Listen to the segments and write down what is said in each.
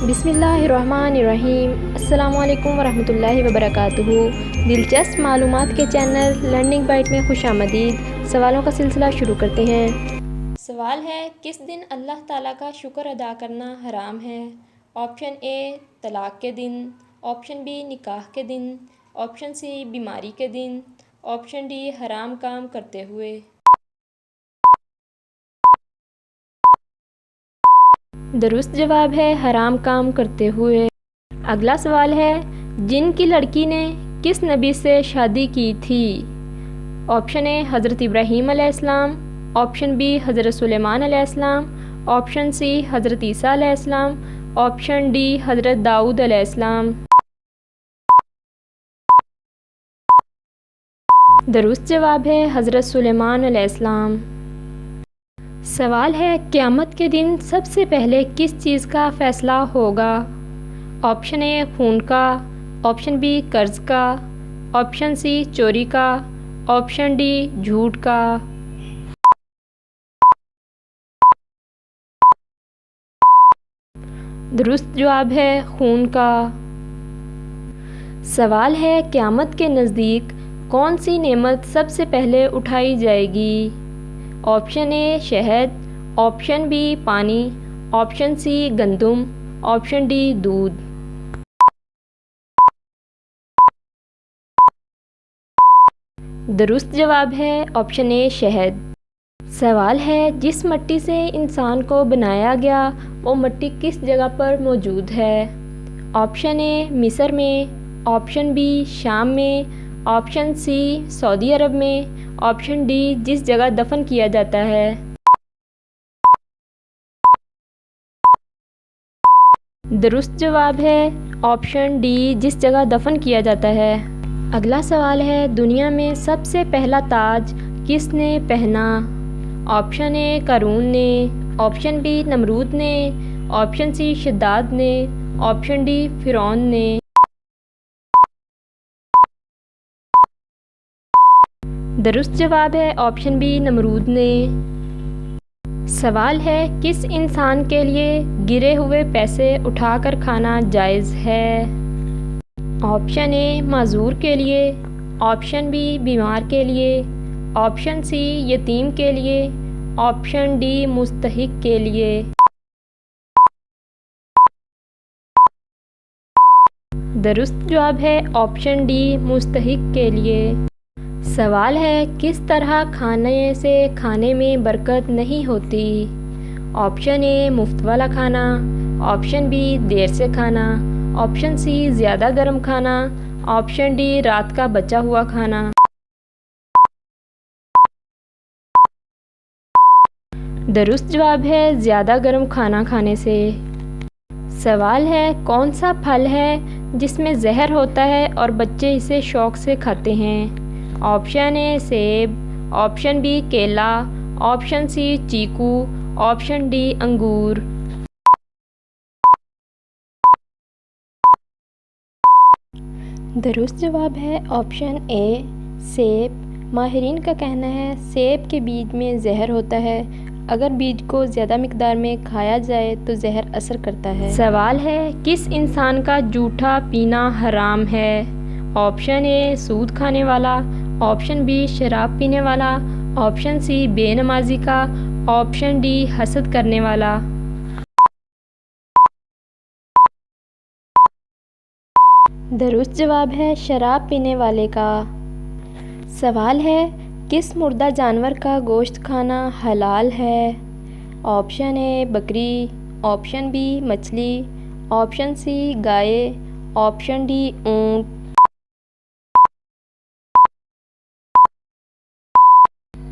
बिस्मिल्लाहिर्रहमानिर्रहीम। अस्सलामुअलैकुम वरहमतुल्लाहि वबरकातुहू। दिलचस्प मालूमात के चैनल लर्निंग बाइट में खुशामदीद। सवालों का सिलसिला शुरू करते हैं। सवाल है, किस दिन अल्लाह ताला का शुक्र अदा करना हराम है? ऑप्शन ए तलाक़ के दिन, ऑप्शन बी निकाह के दिन, ऑप्शन सी बीमारी के दिन, ऑप्शन डी हराम काम करते हुए। दुरुस्त जवाब है हराम काम करते हुए। अगला सवाल है, जिनकी लड़की ने किस नबी से शादी की थी? ऑप्शन ए हज़रत इब्राहीम अलैहिस्सलाम, ऑप्शन बी हज़रत सुलेमान अलैहिस्सलाम, ऑप्शन सी हज़रत ईसा अलैहिस्सलाम, ऑप्शन डी हज़रत दाऊद अलैहिस्सलाम। दुरुस्त जवाब है हज़रत सुलेमान अलैहिस्सलाम। सवाल है, क़यामत के दिन सबसे पहले किस चीज़ का फ़ैसला होगा? ऑप्शन ए खून का, ऑप्शन बी कर्ज़ का, ऑप्शन सी चोरी का, ऑप्शन डी झूठ का। दुरुस्त जवाब है खून का। सवाल है, क़यामत के नज़दीक कौन सी नेमत सबसे पहले उठाई जाएगी? ऑप्शन ए शहद, ऑप्शन बी पानी, ऑप्शन सी गंदम, ऑप्शन डी दूध। दुरुस्त जवाब है ऑप्शन ए शहद। सवाल है, जिस मिट्टी से इंसान को बनाया गया वो मिट्टी किस जगह पर मौजूद है? ऑप्शन ए मिस्र में, ऑप्शन बी शाम में, ऑप्शन सी सऊदी अरब में, ऑप्शन डी जिस जगह दफन किया जाता है। दुरुस्त जवाब है ऑप्शन डी जिस जगह दफन किया जाता है। अगला सवाल है, दुनिया में सबसे पहला ताज किसने पहना? ऑप्शन ए क़ारून ने, ऑप्शन बी नमरूद ने, ऑप्शन सी शद्दाद ने, ऑप्शन डी फ़िरौन ने। दुरुस्त जवाब है ऑप्शन बी नमरूद ने। सवाल है, किस इंसान के लिए गिरे हुए पैसे उठाकर खाना जायज़ है? ऑप्शन ए माजूर के लिए, ऑप्शन बी बीमार के लिए, ऑप्शन सी यतीम के लिए, ऑप्शन डी मुस्तहिक के लिए। दुरुस्त जवाब है ऑप्शन डी मुस्तहिक के लिए। सवाल है, किस तरह खाने से खाने में बरकत नहीं होती? ऑप्शन ए मुफ्त वाला खाना, ऑप्शन बी देर से खाना, ऑप्शन सी ज़्यादा गर्म खाना, ऑप्शन डी रात का बचा हुआ खाना। दुरुस्त जवाब है ज़्यादा गर्म खाना खाने से। सवाल है, कौन सा फल है जिसमें जहर होता है और बच्चे इसे शौक़ से खाते हैं? ऑप्शन ए सेब, ऑप्शन बी केला, ऑप्शन सी चीकू, ऑप्शन डी अंगूर। दुरुस्त जवाब है ऑप्शन ए सेब। माहिरीन का कहना है सेब के बीज में जहर होता है, अगर बीज को ज़्यादा मिकदार में खाया जाए तो जहर असर करता है। सवाल है, किस इंसान का जूठा पीना हराम है? ऑप्शन ए सूद खाने वाला, ऑप्शन बी शराब पीने वाला, ऑप्शन सी बेनमाजी का, ऑप्शन डी हसद करने वाला। दुरुस्त जवाब है शराब पीने वाले का। सवाल है, किस मुर्दा जानवर का गोश्त खाना हलाल है? ऑप्शन ए बकरी, ऑप्शन बी मछली, ऑप्शन सी गाय, ऑप्शन डी ऊँट।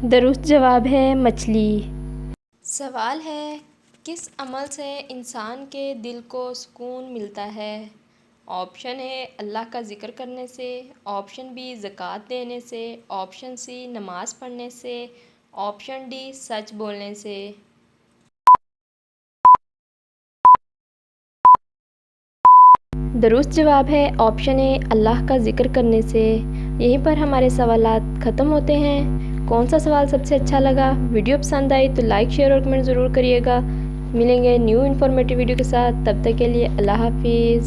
दुरुस्त जवाब है मछली। सवाल है, किस अमल से इंसान के दिल को सुकून मिलता है? ऑप्शन ए अल्लाह का ज़िक्र करने से, ऑप्शन बी ज़कात देने से, ऑप्शन सी नमाज़ पढ़ने से, ऑप्शन डी सच बोलने से। दुरुस्त जवाब है ऑप्शन ए अल्लाह का ज़िक्र करने से। यहीं पर हमारे सवालात ख़त्म होते हैं। कौन सा सवाल सबसे अच्छा लगा? वीडियो पसंद आई तो लाइक शेयर और कमेंट ज़रूर करिएगा। मिलेंगे न्यू इन्फॉर्मेटिव वीडियो के साथ। तब तक के लिए अल्लाह हाफिज़।